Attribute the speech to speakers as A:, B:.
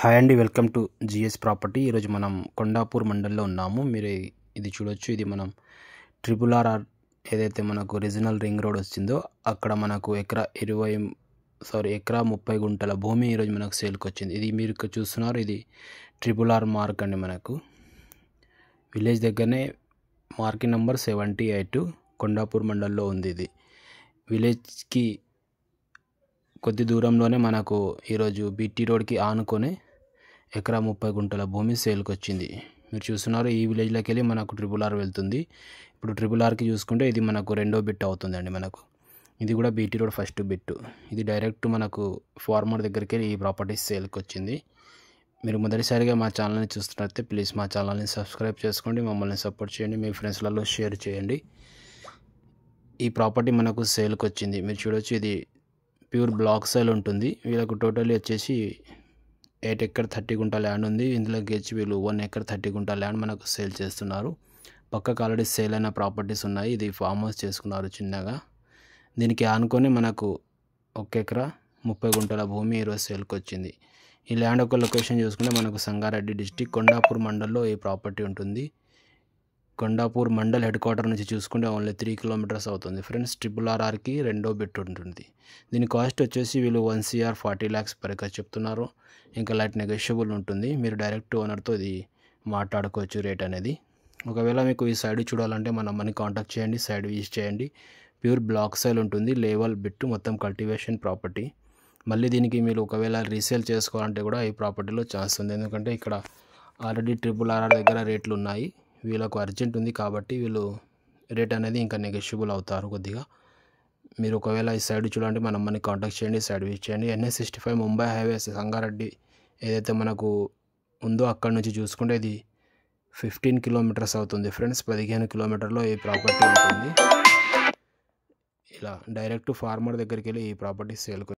A: Hi అండి, welcome to GS property. ఈరోజు మనం కొండాపూర్ మండల్లో ఉన్నాము. మీరు ఇది చూడొచ్చు. ఇది మనం RRR ఏదైతే మనకు రీజనల్ రింగ్ రోడ్ వచ్చిందో అక్కడ మనకు ఎకరా 30 గుంటల భూమి ఈరోజు మనకు సేల్కి వచ్చింది. ఇది మీరు ఇక్కడ చూస్తున్నారు, ఇది RRR మార్క్ అండి. మనకు విలేజ్ దగ్గరనే మార్కింగ్ నెంబర్ 78 కొండాపూర్ మండల్లో ఉంది. ఇది విలేజ్కి కొద్ది దూరంలోనే మనకు ఈరోజు బీటీ రోడ్కి ఆనుకొని ఎకరా 30 గుంటల భూమి సేల్కి వచ్చింది. మీరు చూస్తున్నారు, ఈ విలేజ్లోకి వెళ్ళి మనకు RRR వెళ్తుంది. ఇప్పుడు RRRకి చూసుకుంటే ఇది మనకు రెండో బిట్ అవుతుందండి. మనకు ఇది కూడా బీటీ రోడ్ ఫస్ట్ బిట్. ఇది డైరెక్ట్ మనకు ఫార్మర్ దగ్గరికి వెళ్ళి ఈ ప్రాపర్టీ సేల్కి వచ్చింది. మీరు మొదటిసారిగా మా ఛానల్ని చూస్తున్నట్లయితే ప్లీజ్ మా ఛానల్ని సబ్స్క్రైబ్ చేసుకోండి, మమ్మల్ని సపోర్ట్ చేయండి, మీ ఫ్రెండ్స్లలో షేర్ చేయండి. ఈ ప్రాపర్టీ మనకు సేల్కి వచ్చింది. మీరు చూడొచ్చు, ఇది ప్యూర్ బ్లాక్ సేల్ ఉంటుంది. వీళ్ళకు టోటల్లీ వచ్చేసి 8 ఎకర్ 30 గుంట ల్యాండ్ ఉంది. ఇందులోకి వచ్చి వీళ్ళు 1 ఎకర్ 30 గుంట ల్యాండ్ మనకు సేల్ చేస్తున్నారు. పక్కకు ఆల్రెడీ సేల్ అయిన ప్రాపర్టీస్ ఉన్నాయి. ఇది ఫామ్ హౌస్ చేసుకున్నారు చిన్నగా. దీనికి ఆనుకొని మనకు 1 ఎకరా 30 గుంటల భూమి ఈరోజు సేల్కి వచ్చింది. ఈ ల్యాండ్ ఒక లొకేషన్ చూసుకుంటే మనకు సంగారెడ్డి డిస్టిక్ కొండాపూర్ మండల్లో ఈ ప్రాపర్టీ ఉంటుంది. కొండాపూర్ మండల్ హెడ్ క్వార్టర్ నుంచి చూసుకుంటే ఓన్లీ 3 కిలోమీటర్స్ అవుతుంది ఫ్రెండ్స్. RRRకి రెండో బిట్ ఉంటుంది. దీని కాస్ట్ వచ్చేసి వీళ్ళు 1 CR 40 lakhs పర్ ఎకర్ చెప్తున్నారు. ఇంకా లైట్ నెగోషియబుల్ ఉంటుంది. మీరు డైరెక్ట్ ఓనర్తో ఇది మాట్లాడుకోవచ్చు రేట్ అనేది. ఒకవేళ మీకు ఈ సైడ్ చూడాలంటే మన నెంబర్ని కాంటాక్ట్ చేయండి, సైడ్ విజిట్ చేయండి. ప్యూర్ బ్లాక్ సేల్ ఉంటుంది. లేవల్ బిట్, మొత్తం కల్టివేషన్ ప్రాపర్టీ. మళ్ళీ దీనికి మీరు ఒకవేళ రీసేల్ చేసుకోవాలంటే కూడా ఈ ప్రాపర్టీలో ఛాన్స్ ఉంది. ఎందుకంటే ఇక్కడ ఆల్రెడీ RRR దగ్గర రేట్లు ఉన్నాయి. వీళ్ళకు అర్జెంట్ ఉంది కాబట్టి వీళ్ళు రేట్ అనేది ఇంకా నెగోషియబుల్ అవుతారు కొద్దిగా. మీరు ఒకవేళ ఈ సైడ్ చూడాలంటే మన నెంబర్ని కాంటాక్ట్ చేయండి, సైడ్ విజిట్ చేయండి. NH65 ముంబై హైవే సంగారెడ్డి ఏదైతే మనకు ఉందో అక్కడ నుంచి చూసుకుంటే ఇది 15 కిలోమీటర్స్ అవుతుంది ఫ్రెండ్స్. 15 కిలోమీటర్లో ఈ ప్రాపర్టీ ఉంటుంది. ఇలా డైరెక్ట్ ఫార్మర్ దగ్గరికి వెళ్ళి ఈ ప్రాపర్టీ సేల్కి